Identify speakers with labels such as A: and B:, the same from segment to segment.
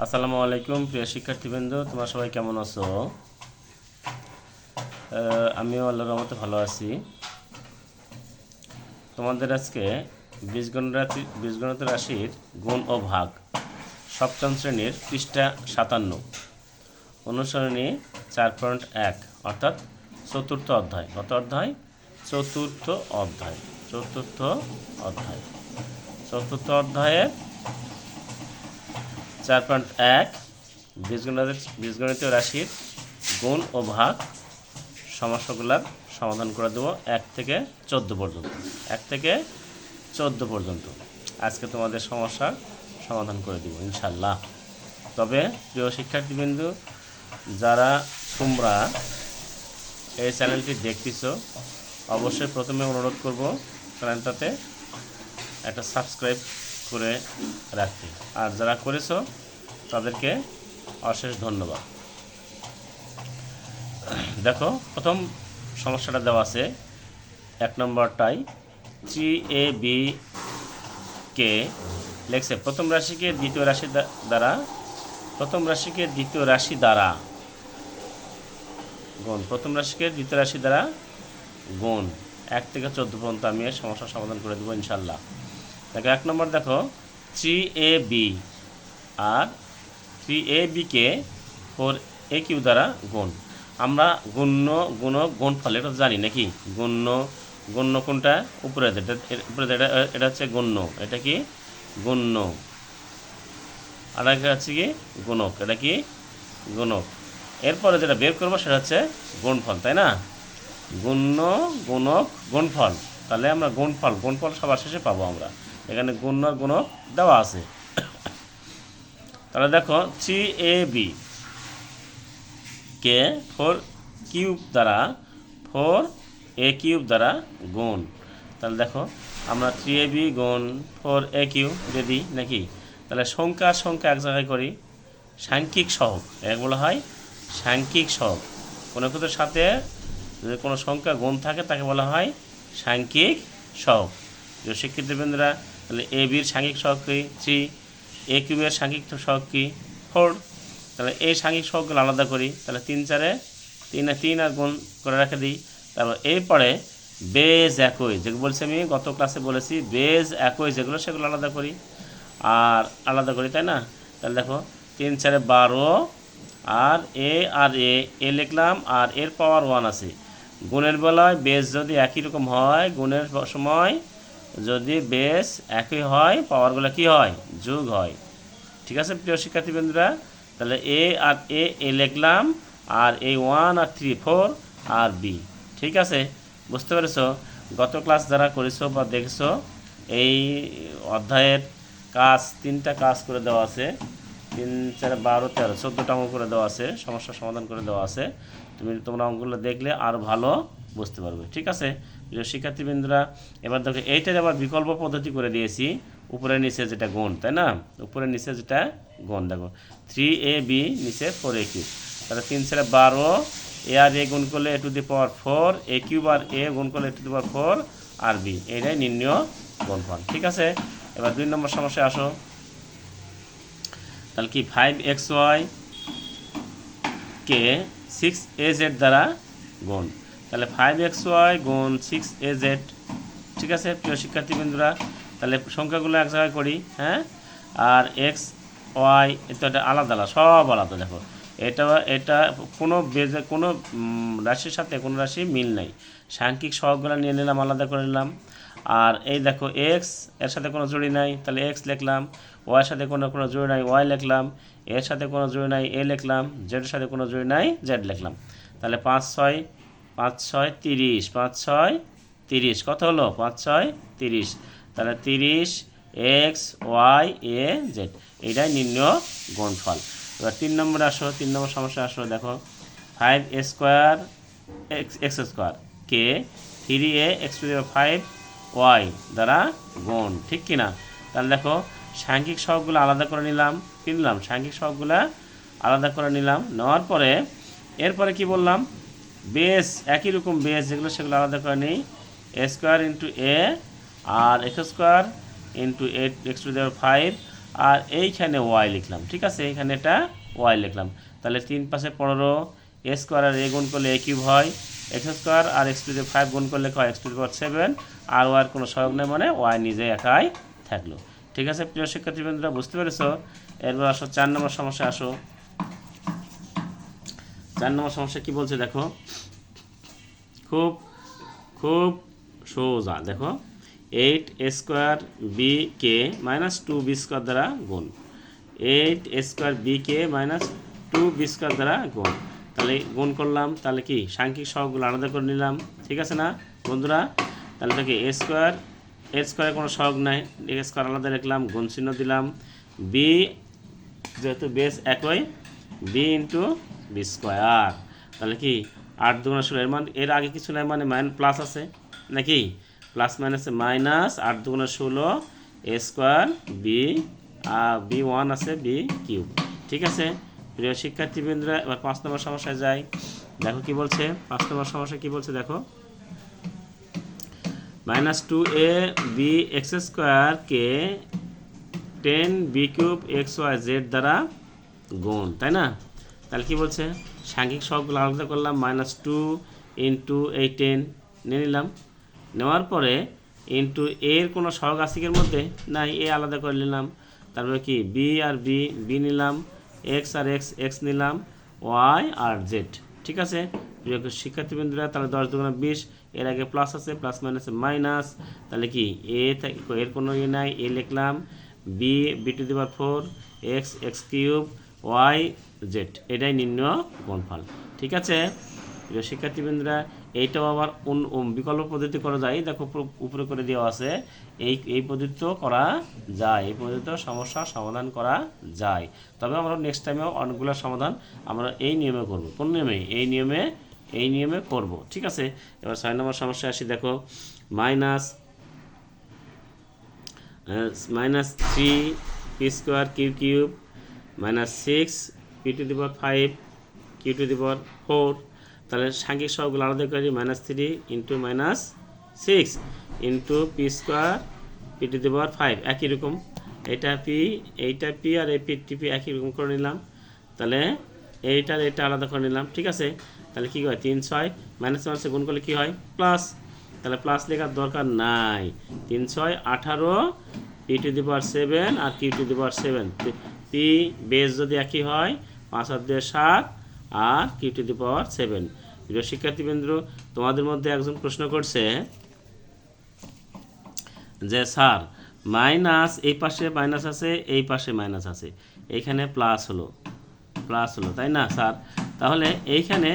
A: আসসালামু আলাইকুম প্রিয় শিক্ষার্থীবৃন্দ, তোমরা সবাই কেমন আছো? আমিও আল্লাহর রহমতে ভালো আছি। তোমাদের আজকে বীজগণিত রাশির গুণ ও ভাগ সপ্তম শ্রেণীর পৃষ্ঠা 57 অনুসরণী 4.1 অর্থাৎ চতুর্থ অধ্যায়। কত অধ্যায়? চতুর্থ অধ্যায়। চতুর্থ অধ্যায়ের 4.1 বীজগণিতীয় রাশির গুণ ও ভাগ সমস্যাগুলোর সমাধান করে দেবো 1 থেকে 14 পর্যন্ত। আজকে তোমাদের সমস্যার সমাধান করে দেবো ইনশাল্লাহ। তবে প্রিয় শিক্ষার্থীবৃন্দ, যারা তোমরা এই চ্যানেলটি দেখতেছো, অবশ্যই প্রথমে অনুরোধ করব চ্যানেলটাতে একটা সাবস্ক্রাইব করে রাখতে, আর যারা করেছো তাদেরকে অশেষ ধন্যবাদ। দেখো, প্রথম সমস্যাটা দেওয়া আছে 1 নম্বরটাই 3ab কে লেখছে প্রথম রাশিকে দ্বিতীয় রাশি দ্বারা গুণ। প্রথম রাশিকে দ্বিতীয় রাশি দ্বারা গুণ 1 থেকে 14 পর্যন্ত আমি এর সমস্যার সমাধান করে দেবো ইনশাল্লাহ। দেখো 1 নম্বর, দেখো 3ab আর 3ab কে 4aq দ্বারা গুণ। আমরা গুণক গুণফল এটা জানি নাকি? গুণ্য কোনটা? উপরে এটা হচ্ছে গুণ্য। এটা কি? গুণ্য। আর এটা হচ্ছে কি? গুণক। এটা কি? গুণক। এরপরে যেটা বের করবো সেটা হচ্ছে গুণফল, তাই না? গুণ্য, গুণক, গুণফল। তাহলে আমরা গুণফল সবার শেষে পাবো আমরা। এখানে গুণ্য আর গুণক দেওয়া আছে। তাহলে দেখো 3ab কে 4aq দ্বারা গুণ। তাহলে দেখো আমরা 3ab গুণ 4aq দিয়ে দিই নাকি? তাহলে সংখ্যা এক জায়গায় করি, সাংখ্যিক সহগ এক বলা হয় সাংখ্যিক সহগ। কোনো কিছুর সাথে যদি কোনো সংখ্যা গুণ থাকে তাকে বলা হয় সাংখ্যিক সহগ। যে শিক্ষার্থীবৃন্দরা, তাহলে এ বির সাংখ্যিক সহগ কি? 3, এ কিউবের সাংখ্যিক সহগ কি? 4। তাহলে এই সাংখ্যিক সহগগুলো আলাদা করি। তাহলে 3 আর গুণ করে রেখে দিই। তারপর এরপরে বেজ একই, যেগুলো বলছি আমি গত ক্লাসে বলেছি, বেজ একই যেগুলো সেগুলো আলাদা করি, তাই না? তাহলে দেখো 3 4 12 আর এ লিখলাম, আর এর পাওয়ার 1 আছে। গুণের বেলায় বেজ যদি একই রকম হয়, গুণের সময় যদি বেজ একই হয়, পাওয়ারগুলো কি হয়? যোগ হয়। ঠিক আছে প্রিয় শিক্ষার্থীবৃন্দরা? তাহলে এ লিখলাম, আর এই 1 আর 3 4 আর বি। ঠিক আছে, বুঝতে পেরেছো? গত ক্লাস যারা করেছো বা দেখেছো, এই অধ্যায়ের কাজ 3টা কাজ করে দেওয়া আছে। 3 4 12 13 14টা অঙ্ক করে দেওয়া আছে, সমস্যার সমাধান করে দেওয়া আছে। তোমরা অঙ্কগুলো দেখলে আরও ভালো বুঝতে পারবে। ঠিক আছে প্রিয় শিক্ষার্থীবৃন্দরা, এবার দেখো এইটার আবার বিকল্প পদ্ধতি করে দিয়েছি, উপরে নিচে যেটা গুণ, তাই না? উপরে নিচে যেটা গুণ, দেখো 3ab নিচে 4aq। তাহলে 3 4 12, এ আর এ গুণ করলে এ to the power 4, A cube আর এ গুণ করলে এ to the power 4 R B, এইটাই নির্ণয় গুণফল। ঠিক আছে, এবার 2 নম্বর সমস্যায় আসো। তাহলে কি 5xy কে 6az দ্বারা গুণ। তাহলে 5xy গুণ 6az। ঠিক আছে প্রিয় শিক্ষার্থীবৃন্দরা, তাহলে সংখ্যাগুলো এক জায়গায় করি, হ্যাঁ? আর এক্স ওয়াই এটা আলাদা, সব আলাদা। দেখো এটা কোনো রাশির সাথে কোনো রাশি মিল নাই। সাংখ্যিক সহগগুলো নিয়ে নিলাম, আলাদা করে নিলাম। আর এই দেখো এক্স এর সাথে কোনো জুড়ি নাই, তাহলে এক্স লিখলাম। ওয়াইয়ের সাথে কোনো জুড়ি নাই, ওয়াই লিখলাম। এর সাথে কোনো জুড়ি নাই, এ লিখলাম। জেডের সাথে কোনো জুড়ি নাই, জেড লিখলাম। তাহলে 5 6 30, 5 6 30, কত হলো? 5 6 30। তাহলে 30 এক্স ওয়াই এ জেড, এইটাই নির্ণয় গুণফল। এবার 3 নম্বরে আসো, 3 নম্বর সমস্যা আসো। দেখো 5a স্কোয়ার এক্স স্কোয়ার কে 3a x to the power 5 y দ্বারা গুণ। ঠিক কিনা? তাহলে দেখো সাংখ্যিক সহগগুলো আলাদা করে নিলাম, সাংখ্যিক সহগগুলো আলাদা করে নিলাম। নেওয়ার পরে এরপরে কি বললাম? বেস একই রকম বেস যেগুলো সেগুলো আলাদা করে নিই। এ স্কোয়ার ইন্টু এ আর x square into 8 x to the power 5 আর এইখানে ওয়াই লিখলাম, ঠিক আছে, এইখানে এটা ওয়াই লিখলাম। তাহলে 3 × 5 = 15, এ স্কোয়ার আর এ গুণ করলে এ কিউব হয়, এক্স স্কোয়ার আর এক্স টু দি 5 গুণ করলে হয় এক্স টু দি পাওয়ার 7, আর ওয়ার কোনো সহগ নেই মানে ওয়াই নিজে একাই থাকলো। ঠিক আছে প্রিয় শিক্ষার্থীবৃন্দরা, বুঝতে পেরেছো? এরপর আসো 4 নম্বর সমস্যা। আসো 4 নম্বর সমস্যা কি বলছে দেখো, খুব খুব সোজা। দেখো 8a স্কোয়ার বি কে মাইনাস 2b স্কোয়ার দ্বারা গুণ, 8a স্কোয়ার বি কে মাইনাস 2b স্কোয়ার দ্বারা গুণ। তাহলে গুণ করলাম, তাহলে কি সাংখ্যিক সহগগুলো আলাদা করে নিলাম, ঠিক আছে না বন্ধুরা? তাহলে দেখি এ স্কোয়ারের কোনো সহগ নাই, এ স্কোয়ার আলাদা লিখলাম, গুণ চিহ্ন দিলাম, বি যেহেতু বেস একই, বি ইন্টু বি স্কোয়ার। তাহলে কি 8 × 2 = 16, এর মান এর আগে কিছু নাই মানে প্লাস আছে নাকি, প্লাস মাইনাসে মাইনাস, 8 × 2 = 16, এ স্কোয়ার বি 1 আছে বি কিউব। ঠিক আছে প্রিয় শিক্ষার্থীবৃন্দরা, এবার 5 নম্বর সমস্যায় যাই। দেখো কি বলছে 5 নম্বর সমস্যা কি বলছে দেখো, -2ab x² কে 10b³ xyz দ্বারা গুণ, তাই না? তাহলে কি বলছে, সাংখ্যিক সহগগুলো আলাদা করলাম, -2 × এই 10 নিয়ে নিলাম, নেওয়ার পরে ইন্টু এর কোনো সহগ আছে এর মধ্যে নাই, এ আলাদা করে নিলাম, তারপরে কি বি আর বি নিলাম, এক্স আর এক্স নিলাম, ওয়াই আর জেড। ঠিক আছে প্রিয় শিক্ষার্থীবৃন্দরা, তাহলে 10 × 2 = 20, এর আগে প্লাস আছে, প্লাস মাইনাসে মাইনাস, তাহলে কি এর কোনো ইয়ে নাই, এ লিখলাম, b to the power 4, x³ y z, এটাই নির্ণয় গুণফল। ঠিক আছে প্রিয় শিক্ষার্থীবৃন্দরা, এইটাও আবার বিকল্প পদ্ধতি করা যায়, দেখো উপরে করে দেওয়া আছে, এই পদ্ধতিও করা যায়, এই পদ্ধতিতেও সমস্যার সমাধান করা যায়। তবে আমরা নেক্সট টাইমেও অনেকগুলো সমাধান আমরা এই নিয়মে করব। কোন নিয়মে? এই নিয়মে করব। ঠিক আছে, এবার 6 নম্বর সমস্যা আসি। দেখো -3p² -6p⁵ q⁴, তাহলে সাংখ্যিক সহগগুলো আলাদা করি, -3 × -6 × p² p⁵ একই রকম, এইটা পি আর এই পি একই রকম করে নিলাম, তাহলে এটা আলাদা করে নিলাম। ঠিক আছে, তাহলে কী হয় 3 × 6 মাইনাসে গুণ করলে কী হয় প্লাস, তাহলে প্লাস লেখার দরকার নাই, 3 × 6 = 18 p⁵ আর q⁵, পি বেস যদি একই হয় 5 আর 2 = 7 আর q⁵। প্রিয় শিক্ষার্থীবৃন্দ, তোমাদের মধ্যে একজন প্রশ্ন করছে যে স্যার মাইনাস এই পাশে মাইনাস আছে, এই পাশে মাইনাস আছে, এইখানে প্লাস হলো, তাই না স্যার? তাহলে এইখানে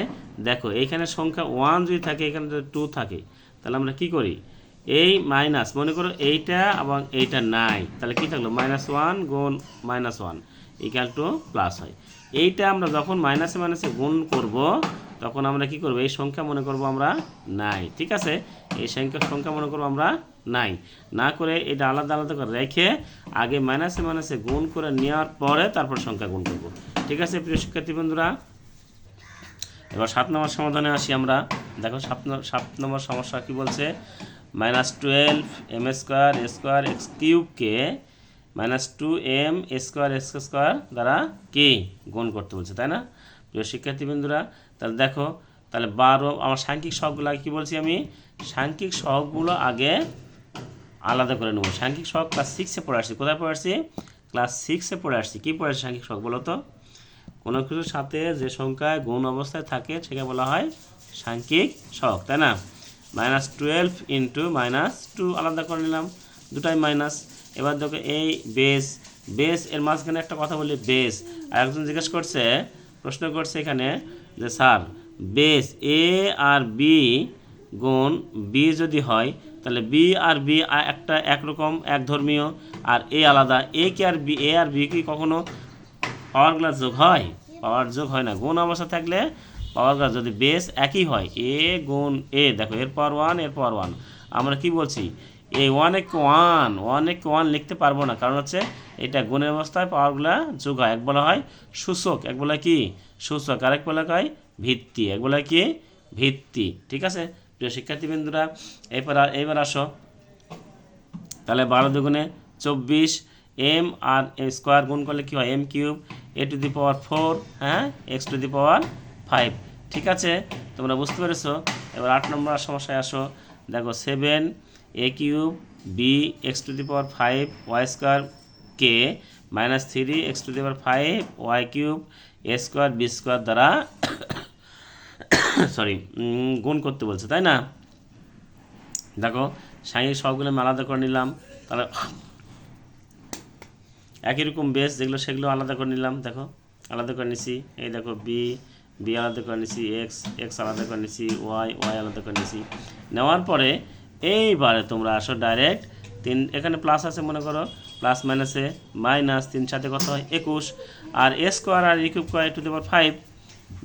A: দেখো, এইখানে সংখ্যা 1 যদি থাকে, এখানে যদি 2 থাকে, তাহলে আমরা কি করি, এই মাইনাস মনে করো এইটা এবং এইটা নাই, তাহলে কি থাকলো -1 গুণ -1 = প্লাস হয়। এইটা আমরা যখন মাইনাসে গুণ করব, তখন আমরা কি করব, এই সংখ্যা মনে করব আমরা নাই। ঠিক আছে, এই সংখ্যা মনে করব আমরা নাই, না করে এটা আলাদা করে রেখে আগে মাইনাসে গুণ করে নেওয়ার পরে তারপর সংখ্যা গুণ করব। ঠিক আছে প্রিয় শিক্ষার্থী বন্ধুরা, এবার 7 নম্বর সমাধানে আসি আমরা। দেখো 7 নম্বর সমস্যা কি বলছে, -12m² x³ কে -2m² x² দ্বারা কি গুণ করতে বলছে, তাই না প্রিয় শিক্ষার্থীবৃন্দরা? তাহলে দেখো, তাহলে 12 আমার সাংখ্যিক সহগগুলো আগে কী বলছি, আমি সাংখ্যিক সহগগুলো আগে আলাদা করে নেব। সাংখ্যিক সহগ ক্লাস 6-এ পড়ে আসছি। কোথায় পড়ে আসছি? ক্লাস 6-এ পড়ে আসছি। কী পড়ে আসছি সাংখ্যিক সহগ বলো তো? কোনো কিছুর সাথে যে সংখ্যায় গুণ অবস্থায় থাকে সেটাকে বলা হয় সাংখ্যিক সহগ, তাই না? -12 × -2 আলাদা করে নিলাম, দুটাই মাইনাস। এবার দেখো এই বেস এর মাঝখানে একটা কথা বলি, বেস। আর একজন জিজ্ঞেস করছে, প্রশ্ন করছে এখানে যে স্যার বেস এ আর বি গুণ বি যদি হয়, তাহলে বি আর বি একটা একরকম একধর্মীয়, আর এ আলাদা। এ আর বি কি কখনো পাওয়ারগুলো যোগ হয়? পাওয়ার যোগ হয় না। গুণ অবস্থা থাকলে পাওয়ারগুলো যদি বেস একই হয়, এ গুণ এ, দেখো এর পাওয়ার 1 এর পাওয়ার 1, আমরা কি বলছি, এই 1 লিখতে পারবো না, কারণ হচ্ছে এটা গুণের অবস্থায় পাওয়ারগুলো যোগ হয়। এক বলা হয় সূচক, এক বলা কি সূচক, আরেক বলা হয় ভিত্তি, এক বলা কি ভিত্তি। ঠিক আছে প্রিয় শিক্ষার্থীবৃন্দরা, এবার আসো, তাহলে 12 × 2 = 24, এম আর স্কোয়ার গুণ করলে কী হয় m cube a to the power 4, হ্যাঁ, এক্স টু দি পাওয়ার 5। ঠিক আছে, তোমরা বুঝতে পেরেছো। এবার 8 নম্বর সমস্যায় আসো। দেখো 7 a cube b x to the power 5 y square কে minus 3 x to the power 5 y cube a square b square দ্বারা সরি গুণ করতে বলছে, তাই না। দেখো সাইনের সবগুলো আমি আলাদা করে নিলাম, তাহলে একই রকম বেস যেগুলো সেগুলো আলাদা করে নিলাম। দেখো আলাদা করে নিছি, এই দেখো বি আলাদা করে নিছি, এক্স আলাদা করে নিছি, ওয়াই আলাদা করে নিছি। নেওয়ার পরে এইবারে তোমরা আসো ডাইরেক্ট 3, এখানে প্লাস আছে মনে করো, প্লাস মাইনাসে মাইনাস, 3 সাথে কত হয় 21, আর এ স্কোয়ার আর ই কিউব করে to the power 5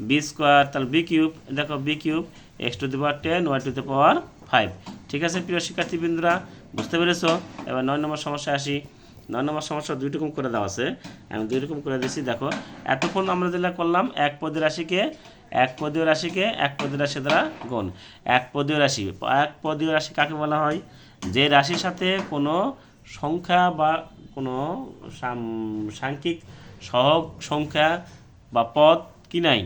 A: b square, তাহলে বি কিউব, দেখো b cube x to the power 10 y to the power 5। ঠিক আছে প্রিয় শিক্ষার্থীবৃন্দরা, বুঝতে পেরেছো। এবার 9 নম্বর সমস্যা আসি। 9 নম্বর সমস্যা 2 রকম করে দেওয়া আছে, আমি 2 রকম করে দিয়েছি। দেখো এতক্ষণ আমরা যেটা করলাম এক পদীয় রাশিকে এক পদীয় রাশি দ্বারা গুণ। এক পদীয় রাশি কাকে বলা হয়? যে রাশির সাথে কোনো সংখ্যা বা কোনো সাংখ্যিক সহগ সংখ্যা বা পদ কি নাই,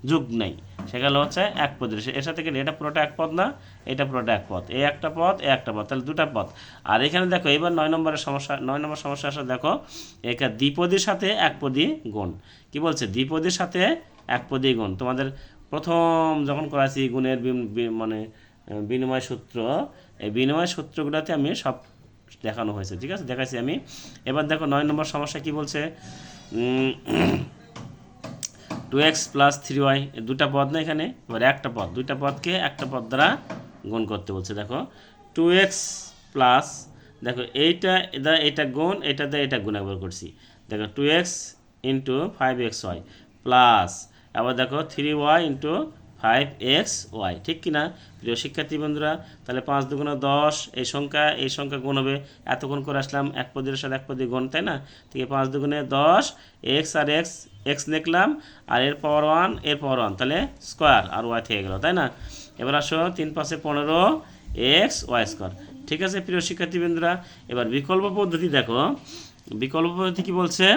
A: যুগ নাই, সেগুলো হচ্ছে এক পদের। এর সাথে গেলে এটা পুরোটা এক পদ না, এটা পুরোটা এক পদ, এই একটা পদ এ একটা পদ, তাহলে দুটা পদ। আর এখানে দেখো এবার 9 নম্বর সমস্যা আসলে দেখো একা দ্বিপদীর সাথে একপদী গুণ। কি বলছে? দ্বিপদীর সাথে একপদী গুণ। তোমাদের প্রথম যখন করাছি গুণের মানে বিনিময় সূত্র, এই বিনিময় সূত্রগুলোতে আমি সব দেখানো হয়েছে, ঠিক আছে, দেখাইছি আমি। এবার দেখো 9 নম্বর সমস্যা কি বলছে, 2x প্লাস 3y, দুটা পদ না এখানে, এবার একটা পদ, দুইটা পদকে একটা পদ দ্বারা গুণ করতে বলছে। দেখো 2x প্লাস, দেখো এটা গুণ, এটা গুণ একবার করছি। দেখো 2x ইন্টু 5xy প্লাস, আবার দেখো 3y ইন্টু 5xy, ঠিক কিনা প্রিয় শিক্ষার্থী বন্ধুরা? তাহলে 5 দুগুণে 10, এই সংখ্যা গুণ হবে। এতক্ষণ করে আসলাম এক পদের সাথে এক পদী গুণ, তাই না? ঠিক 5 দুগুণে 10, এক্স আর এক্স লিখলাম, আর এর পাওয়ার 1 তাহলে স্কোয়ার, আর ওয়াই থেকে গেল, তাই না? এবার আসো 3 5 15 এক্স ওয়াই স্কোয়ার। ঠিক আছে প্রিয় শিক্ষার্থী বন্ধুরা, এবার বিকল্প পদ্ধতি দেখো। বিকল্প পদ্ধতি কি বলছে?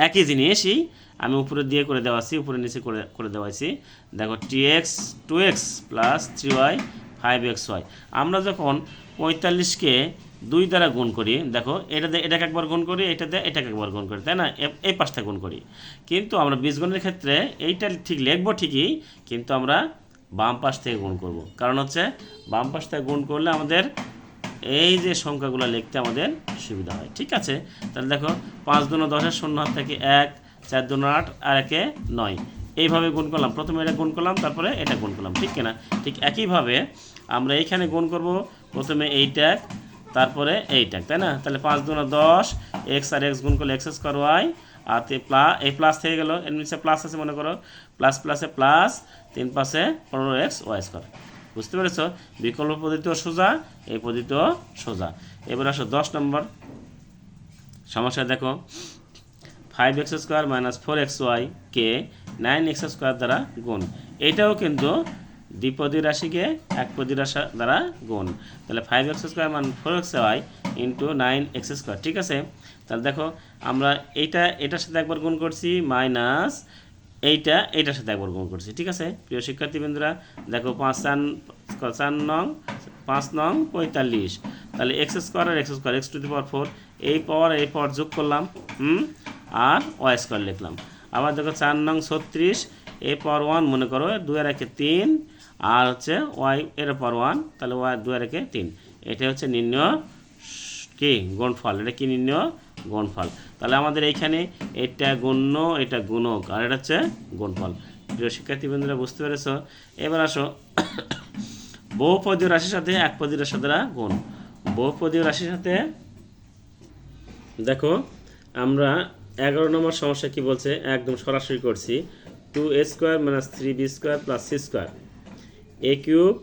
A: একই জিনিসই আমি উপরে দিয়ে করে দেওয়াছি, উপরে নিচে করে দেওয়াছি। দেখো 2x প্লাস 3y 5xy। আমরা যখন 45কে 2 দ্বারা গুণ করি, দেখো এটাকে একবার গুণ করি, এটাকে একবার গুণ করি, তাই না? এই পাঁচটা গুণ করি। কিন্তু আমরা বীজগণের ক্ষেত্রে এইটা ঠিক লিখবো ঠিকই, কিন্তু আমরা বাম পাশ থেকে গুণ করব। কারণ হচ্ছে বাম পাশ থেকে গুণ করলে আমাদের এই যে সংখ্যাগুলো লিখতে আমাদের সুবিধা হয়, ঠিক আছে। তাহলে দেখো 5 দুনো 10, 0 হাত থেকে 1, 4 দুনো 8, আর 1 9, এইভাবে গুণ করলাম। প্রথমে এটা গুণ করলাম, তারপরে এটা গুণ করলাম, ঠিক কিনা? ঠিক একইভাবে আমরা এইখানে গুণ করব, প্রথমে এইটা তারপরে এইটা, তাই না? তাহলে 5 দুনো 10, এক্স আর এক্স গুণ করলে এক্স স্কোয়ার ওয়াই, আর এই প্লাস থেকে গেল, এর নিচে প্লাস আছে মনে করো, প্লাস প্লাসে প্লাস, 3 5 15x ওয়াই স্কোয়ার। বুঝতে পেরেছ? বিকল্প পদ্ধতিও সোজা, এই পদ্ধতিও সোজা। এবার আসো 10 নম্বর সমস্যা দেখো, 5x স্কোয়ার মাইনাস 4xy কে 9x স্কোয়ার দ্বারা গুণ। এটাও কিন্তু দ্বিপদী রাশিকে একপদী রাশি দ্বারা গুণ। তাহলে 5x স্কোয়ার মান 4xy ইন্টু 9x স্কোয়ার, ঠিক আছে। তাহলে দেখো আমরা এটার সাথে একবার গুণ করছি, মাইনাস এইটার সাথে একবার গুণ করছি, ঠিক আছে প্রিয় শিক্ষার্থীবৃন্দরা। দেখো 5 নং 45, তাহলে এক্স স্কোয়ার আর x square, x to the power 4, এই পাওয়ার যোগ করলাম, আর ওয়াই স্কোয়ার লিখলাম। আবার দেখো 4 নং 36, এ পাওয়ার 1 মনে করো, 2 আর 1 3, আর হচ্ছে ওয়াই এর পাওয়ার 1, তাহলে ওয়াই 2 আর 1 3। এটা হচ্ছে নির্ণয় কি গুণফল, এটা কি নির্ণয় গুণফল। তাহলে আমাদের এইখানে এটা গণ্য, এটা গুণক, আর এটা হচ্ছে গুণফল। প্রিয় শিক্ষার্থী বন্ধুরা বুঝতে পেরেছ? এবার আসো বহুপদীয় রাশির সাথে একপদীয় রাশির দ্বারা গুণ। বহুপদীয় রাশির সাথে দেখো আমরা 11 নম্বর সমস্যা কি বলছে, একদম সরাসরি করছি। 2a square minus 3b square plus c square a cube,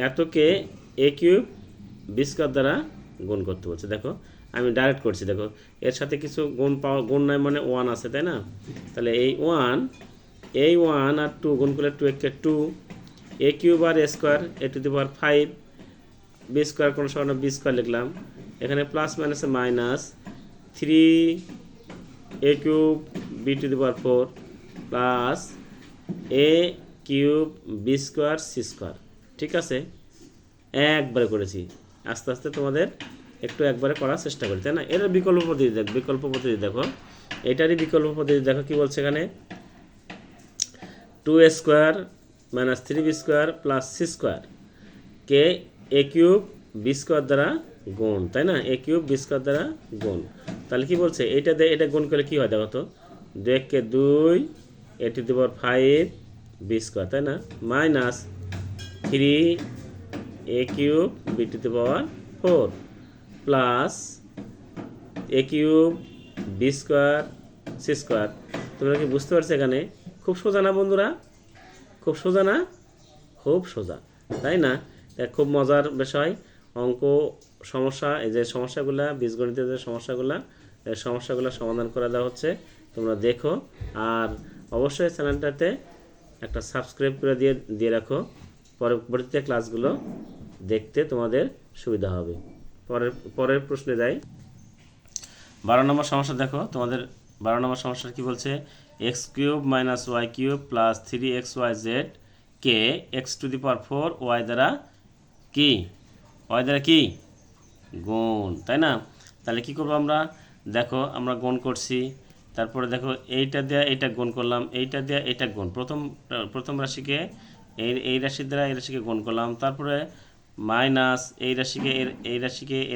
A: এতকে এ কিউব বি স্কোয়ার দ্বারা গুণ করতে বলছে। দেখো আমি ডাইরেক্ট করছি, দেখো এর সাথে কিছু গুণ নাই মানে 1 আছে, তাই না? তাহলে এই 1 আর 2 গুণ করলে 2 একে 2, এ কিউব আর a square a to the power 5, b square কোনো সময় বি স্কোয়ার লিখলাম, এখানে প্লাস মাইনাসে minus, 3a cube b to the power 4 plus a cube b square c square. ঠিক আছে, একবারে করেছি, আস্তে আস্তে তোমাদের একটু একবারে করার চেষ্টা করি, তাই না? এর বিকল্প পদ্ধতি দেখো, বিকল্প পদ্ধতি দেখো, এটারই বিকল্প পদ্ধতি দেখো কি বলছে এখানে, 2a square minus 3b square plus c square কে এ কিউব বি স্কোয়ার দ্বারা গুণ, তাই না? এ কিউব বি স্কোয়ার দ্বারা গুণ। তাহলে কি বলছে, এইটা দিয়ে এটা গুণ করলে কি হয় দেখো তো, 2 2 a to the power 5 b square, তাই না? Minus 3 a cube b to the power 4 plus a cube b square c square. তোমরা কি বুঝতে পারছো এখানে? খুব সোজা না বন্ধুরা? খুব সোজা না? খুব সোজা, তাই না? খুব মজার বিষয় অঙ্ক সমস্যা, এই যে সমস্যাগুলো বীজগণিতের যে সমস্যাগুলো সমাধান করে দেওয়া হচ্ছে, তোমরা দেখো। আর অবশ্যই চ্যানেলটাতে একটা সাবস্ক্রাইব করে দিয়ে রাখো, পরবর্তীতে ক্লাসগুলো দেখতে তোমাদের সুবিধা হবে। পরের প্রশ্নে যাই। 12 নম্বর সমস্যা দেখো তোমাদের। 12 নম্বর সমস্যা কি বলছে, x cube minus y cube plus 3xyz কে x to the power 4 y দ্বারা কি, ওয়াই দ্বারা কি গুণ, তাই না? তাহলে কি করবো আমরা, দেখো আমরা গুণ করছি, তারপরে দেখো এইটা দিয়ে এইটা গুণ করলাম, এইটা দিয়ে এইটা গুণ, প্রথম রাশিকে এই রাশির দ্বারা এই রাশিকে গুণ করলাম, তারপরে মাইনাস এই রাশিকে এই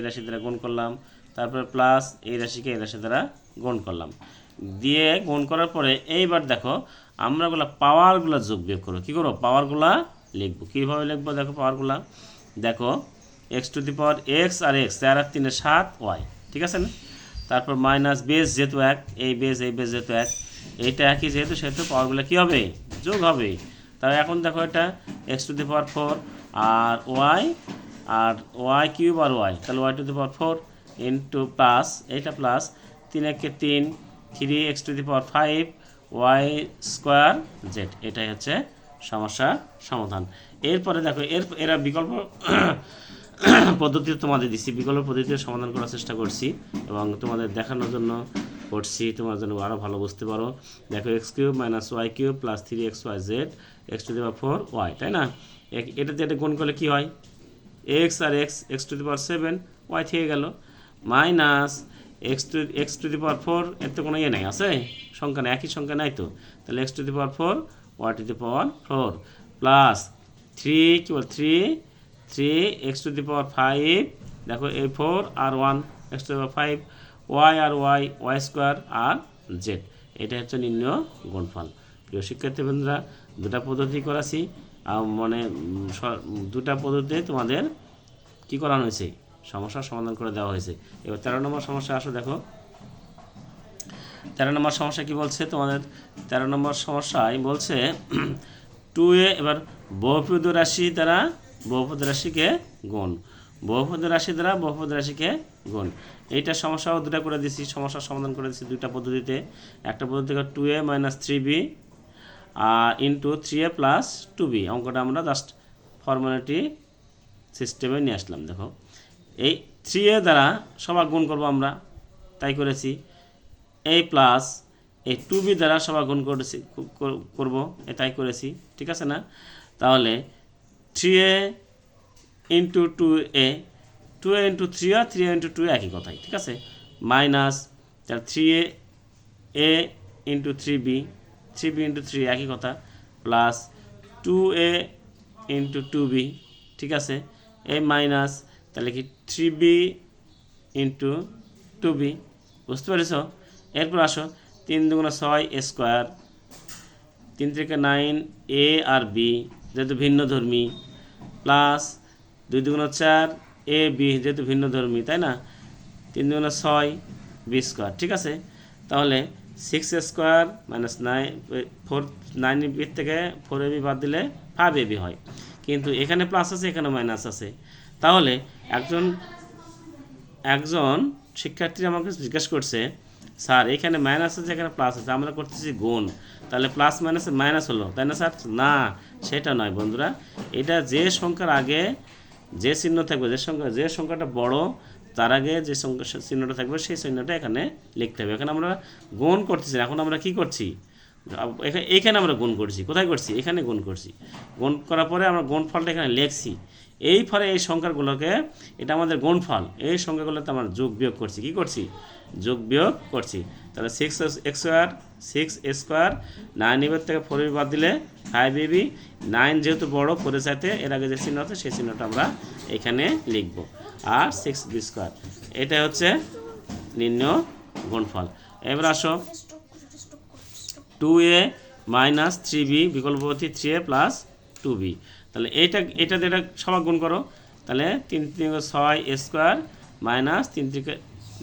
A: রাশি দ্বারা গুণ করলাম, তারপরে প্লাস এই রাশিকে এই রাশি দ্বারা গুণ করলাম, দিয়ে গুণ করার পরে এইবার দেখো আমরা পাওয়ারগুলো যোগ বিয়োগ করবো। কী করবো, পাওয়ারগুলা লিখবো। কীভাবে লিখবো দেখো পাওয়ারগুলা, দেখো x to the power x আর এক্স, 4 আর 3 7 ওয়াই, ঠিক আছে না? তারপর মাইনাস বেস যেহেতু এক, এই বেস যেহেতু এক, এইটা একই যেহেতু সেহেতু পাওয়ারগুলো কী হবে, যোগ হবে। তাহলে এখন দেখো এটা এক্স টু দি পাওয়ার 4 আর ওয়াই কিউব আর ওয়াই, তাহলে y to the power 4 into plus এইটা প্লাস 3 একে 3 3 x to the power 5 y square z. এটাই হচ্ছে সমস্যার সমাধান। এরপরে দেখো এরা বিকল্প পদ্ধতিতে তোমাদের দিচ্ছি, বিকল্প পদ্ধতিতে সমাধান করার চেষ্টা করছি এবং তোমাদের দেখানোর জন্য করছি, তোমার জন্য আরও ভালো বুঝতে পারো। দেখো x cube minus y cube plus 3xyz x to the power 4 y, তাই না? এটাতে এটা গুণ করলে কী হয়, এক্স আর x to the power 7 y থেকে গেল, minus x to the power 4, এর তো কোনো ইয়ে নাই, আছে সংখ্যা নেই, একই সংখ্যা নাই তো, তাহলে x to the power 4 y to the power 4 plus 3 x to the power 5, দেখো এই 4 আর 1 x to the power 5 y আর ওয়াই স্কোয়ার আর জেড। এটা হচ্ছে নির্ণয় গুণফল। প্রিয় শিক্ষার্থী বন্ধুরা, দুটা পদ্ধতি করাছি, মানে দুটা পদ্ধতিতে তোমাদের কি করানো হয়েছে, সমস্যার সমাধান করে দেওয়া হয়েছে। এবার 13 নম্বর সমস্যা আসো দেখো। 13 নম্বর সমস্যা কি বলছে তোমাদের, 13 নম্বর সমস্যায় বলছে 2a, এবার বহুপদ রাশি দ্বারা বহুপদ রাশিকে গুণ, বহুপদ রাশি দ্বারা বহুপদ রাশিকে গুণ। এইটা সমস্যাও দুটা করে দিচ্ছি, সমস্যার সমাধান করে দিচ্ছি দুইটা পদ্ধতিতে। একটা পদ্ধতি 2a minus 3b into 3a plus 2b। অঙ্কটা আমরা জাস্ট ফর্মালিটি সিস্টেমে নিয়ে আসলাম। দেখো এই 3a দ্বারা সবার গুণ করবো আমরা, তাই করেছি। এই প্লাস এই 2b দ্বারা সবার গুণ করবো, তাই করেছি, ঠিক আছে না? তাহলে 3a into 2a, 2a into 3a, 3a into 2a একই কথাই, ঠিক আছে? মাইনাস তাহলে 3a into 3b, 3b into 3 একই কথা, প্লাস 2a ইন্টু 2b, ঠিক আছে? এই মাইনাস তাহলে কি 3b ইন্টু 2b, বুঝতে পেরেছ? এরপর আসো 3 দুগুণা 6 এ স্কোয়ার, 3 থেকে 9 এ আর বি যেহেতু ভিন্ন ধর্মী, প্লাস 2 দুগুণা 4 এ বি যেহেতু ভিন্ন ধর্মী, তাই না? 3 দুগুণা 6 বি স্কোয়ার, ঠিক আছে? তাহলে 6 স্কোয়ার মাইনাস 9 বি থেকে 4 এ বি বাদ দিলে 5 এ বি হয়, কিন্তু এখানে প্লাস আছে এখানে মাইনাস আছে। তাহলে একজন শিক্ষার্থী আমাকে জিজ্ঞাসা করছে, স্যার এখানে মাইনাস আছে এখানে প্লাস আছে, আমরা করতেছি গুণ, তাহলে প্লাস মাইনাসে মাইনাস হলো, তাই না স্যার? না, সেটা নয় বন্ধুরা। এটা যে সংখ্যার আগে যে চিহ্ন থাকবে, যে সংখ্যাটা বড় তার আগে যে সংখ্যা চিহ্নটা থাকবে সেই চিহ্নটা এখানে লিখতে হবে। এখানে আমরা গুণ করতেছি না, এখন আমরা কি করছি, এখানে আমরা গুণ করছি। কোথায় করছি? এখানে গুণ করছি। গুণ করার পরে আমরা গুণফলটা এখানে লিখছি। এই ফলে এই সংখ্যাগুলোকে, এটা আমাদের গুণফল, এই সংখ্যাগুলোতে আমরা যোগ বিয়োগ করছি। কি করছি? যোগ বিয়োগ করছি। তাহলে 6x² 9ab থেকে 4ab বাদ দিলে 5ab, 9 যেহেতু বড় 4 এর সাথে এর আগে যে চিহ্ন আছে সেই চিহ্নটা আমরা এখানে লিখব। আর 6b², এটা হচ্ছে নির্ণয় গুণফল। এবার আসো 2a মাইনাস 3b বিকল্প পদ্ধতি 3a প্লাস 2b। তাহলে এটা দিয়ে এটা সবাই গুণ করো। তাহলে 3 3 6 মাইনাস 3 3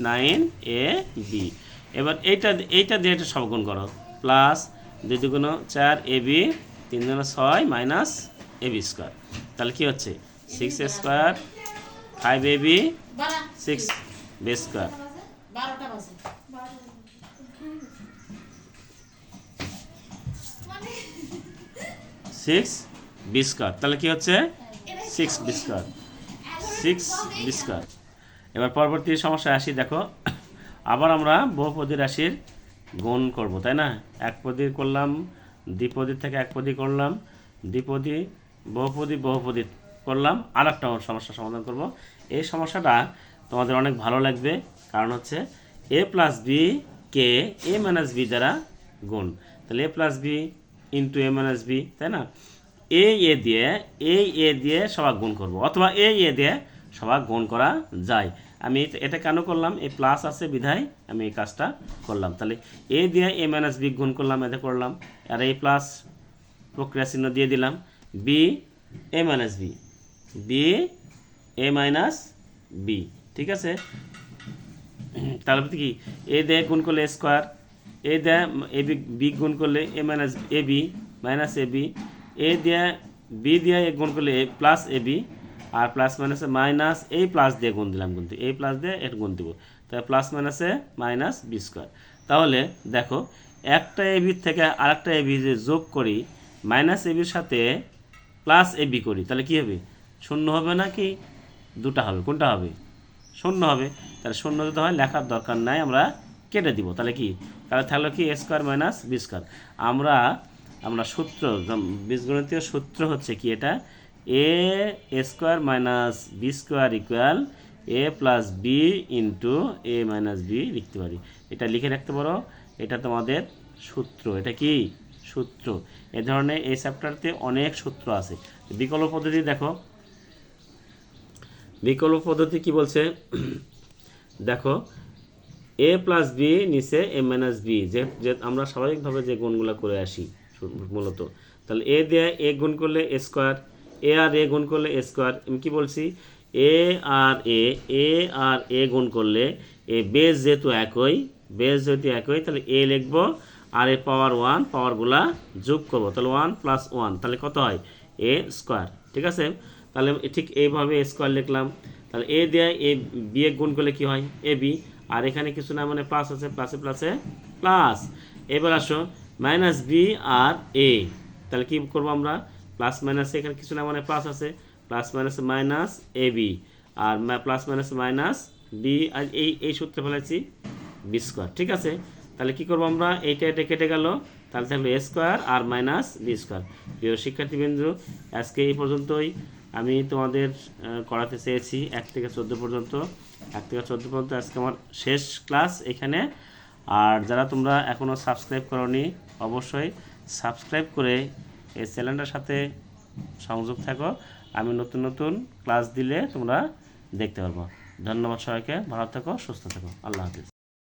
A: 9ab। এবার এইটা দিয়ে এটা সব গুণ করো, প্লাস 2 2 4ab 3 2 6 মাইনাস ab²। তাহলে কি হচ্ছে? 6a² 5ab 6b²। 6b²। তাহলে কি হচ্ছে? 6b²। 6b²। এবার পরবর্তী সমস্যায় আসি। দেখো, আবার আমরা বহুপদী রাশির গুণ করব, তাই না? একপদী করলাম, দ্বিপদী থেকে একপদী করলাম, দ্বিপদী বহুপদী করলাম, আর একটা সমস্যার সমাধান করব। এই সমস্যাটা তোমাদের অনেক ভালো লাগবে, কারণ হচ্ছে a প্লাস বি কে a মাইনাস বি দ্বারা গুণ। তাহলে a plus b into a minus b, তাই না? এ দিয়ে সবাই গুণ করব, অথবা এ দিয়ে সবাই গুণ করা যায়। আমি এটা কেন করলাম? এই প্লাস আছে বিধায় আমি এই কাজটা করলাম। তাহলে এ দিয়ে a মাইনাস বি গুণ করলাম, এতে করলাম। আর এই প্লাস প্রক্রিয়া চিহ্ন দিয়ে দিলাম। B a minus b, b a minus b, ঠিক আছে? তাহলে কি? এ দিয়ে গুণ করলে স্কোয়ার, এ দিয়ে এ বি গুণ করলে a minus A B minus A B, A দিয়ে বি দিয়ে এ গুণ করলে এ প্লাস এ বি, আর প্লাস মাইনাসে মাইনাস, এই প্লাস দিয়ে গুণ দিলাম, কিন্তু এই প্লাস দিয়ে এটা গুণ দেবো। তাহলে প্লাস মাইনাসে মাইনাস b²। তাহলে দেখো, একটা এ বির থেকে আরেকটা এ বি যে যোগ করি, মাইনাস এ বির সাথে প্লাস এ বি করি, তাহলে কী হবে? শূন্য হবে নাকি দুটা হবে? কোনটা হবে? শূন্য হবে। তাহলে শূন্য যদি হয় লেখার দরকার নাই, আমরা কেটে দিব। তাহলে কি? তাহলে থাকলো কি? a² minus b²। আমরা সূত্র, বীজগণিতীয় সূত্র হচ্ছে কি এটা? a² minus b² equal a plus b into a minus b লিখতে পারি। এটা লিখে রাখতে পারো, এটা তোমাদের সূত্র। এটা কি? সূত্র। এ ধরনের এই চ্যাপ্টারতে অনেক সূত্র আছে। বিকল্প পদ্ধতি দেখো, বিকল্প পদ্ধতি কি বলছে? দেখো, এ প্লাস বি নিচে এ মাইনাস বি, যে আমরা স্বাভাবিকভাবে যে গুণগুলো করে আসি মূলত। তাহলে এ দিয়ে এ গুণ করলে a², এ আর এ গুণ করলে a²। আমি কি বলছি? এ আর এ গুণ করলে এ বেস যেহেতু একই, তাহলে এ লিখব, আর এ পাওয়ার 1 পাওয়ারগুলা যোগ করব। তাহলে 1 প্লাস 1, তাহলে কত হয়? a², ঠিক আছে? তাহলে ঠিক এইভাবে a² লিখলাম। তাহলে এ দিয়ে এ বি এ গুণ করলে কি হয়? এ বি, আর এখানে কিছু না, মানে প্লাস আছে, প্লাসে প্লাসে প্লাস। এবার আসো মাইনাস বি আর এ, তাহলে কি করব আমরা? প্লাস মাইনাসে এখানে কিছু না, মানে প্লাস আছে, প্লাস মাইনাসে মাইনাস এ বি, আর প্লাস মাইনাসে মাইনাস বি, আর এই সূত্রে ফেলেছি b², ঠিক আছে? তাহলে কি করব আমরা? এটা কেটে গেল, তাহলে থাকবে a² আর মাইনাস b²। প্রিয় শিক্ষার্থীবৃন্দ, আজকে এই পর্যন্তই আমি তোমাদের করাতে চেয়েছি 1 থেকে 14 পর্যন্ত। 1 থেকে 14 পর্যন্ত আজকে আমার শেষ ক্লাস এখানে। আর যারা তোমরা এখনও সাবস্ক্রাইব করোনি, অবশ্যই সাবস্ক্রাইব করে এই চ্যানেলটার সাথে সংযোগ থাকো। আমি নতুন নতুন ক্লাস দিলে তোমরা দেখতে পারবো। ধন্যবাদ সবাইকে, ভালো থাকো, সুস্থ থাকো, আল্লাহ হাফিজ।